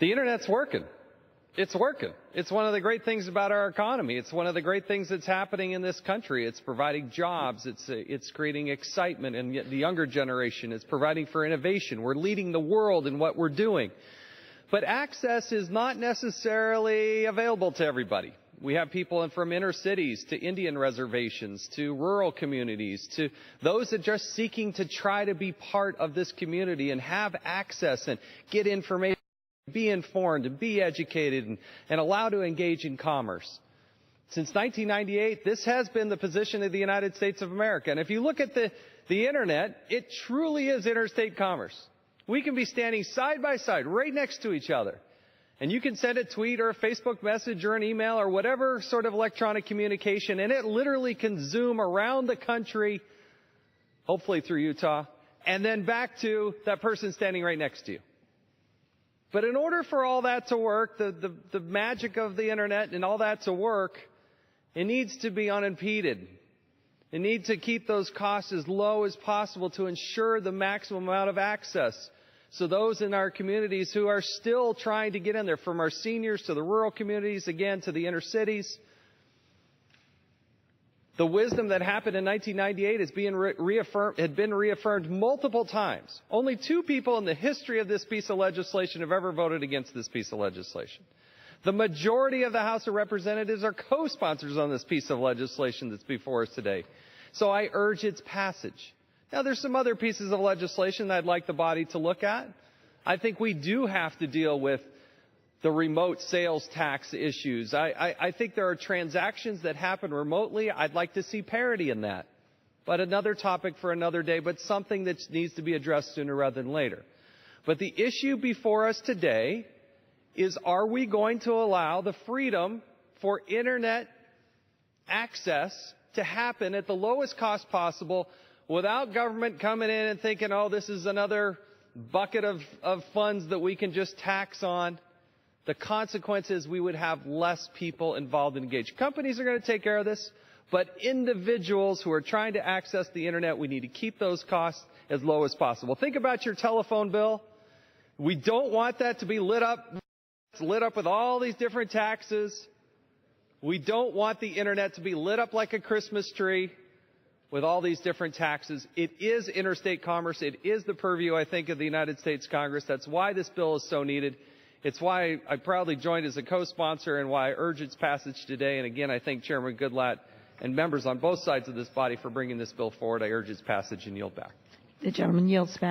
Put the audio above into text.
The Internet's working. It's working. It's one of the great things about our economy. It's one of the great things that's happening in this country. It's providing jobs. It's creating excitement in the younger generation. It's providing for innovation. We're leading the world in what we're doing. But access is not necessarily available to everybody. We have people from inner cities to Indian reservations to rural communities to those that are just seeking to try to be part of this community and have access and get information, be informed and be educated and allowed to engage in commerce. Since 1998, this has been the position of the United States of America. And if you look at the Internet, it truly is interstate commerce. We can be standing side by side right next to each other. And you can send a tweet or a Facebook message or an email or whatever sort of electronic communication, and it literally can zoom around the country, hopefully through Utah, and then back to that person standing right next to you. But in order for all that to work, the magic of the Internet and all that to work, it needs to be unimpeded. It needs to keep those costs as low as possible to ensure the maximum amount of access. So those in our communities who are still trying to get in there, from our seniors to the rural communities, again, to the inner cities, the wisdom that happened in 1998 is being had been reaffirmed multiple times. Only 2 people in the history of this piece of legislation have ever voted against this piece of legislation. The majority of the House of Representatives are co-sponsors on this piece of legislation that's before us today. So I urge its passage. Now, there's some other pieces of legislation that I'd like the body to look at. I think we do have to deal with the remote sales tax issues. I think there are transactions that happen remotely. I'd like to see parity in that. But another topic for another day, but something that needs to be addressed sooner rather than later. But the issue before us today is, are we going to allow the freedom for Internet access to happen at the lowest cost possible without government coming in and thinking, oh, this is another bucket of funds that we can just tax on? The consequence is we would have less people involved and engaged. Companies are going to take care of this, but individuals who are trying to access the Internet, we need to keep those costs as low as possible. Think about your telephone bill. We don't want that to be lit up with all these different taxes. We don't want the Internet to be lit up like a Christmas tree with all these different taxes. It is interstate commerce. It is the purview, I think, of the United States Congress. That's why this bill is so needed. It's why I proudly joined as a co-sponsor and why I urge its passage today. And again, I thank Chairman Goodlatte and members on both sides of this body for bringing this bill forward. I urge its passage and yield back. The gentleman yields back.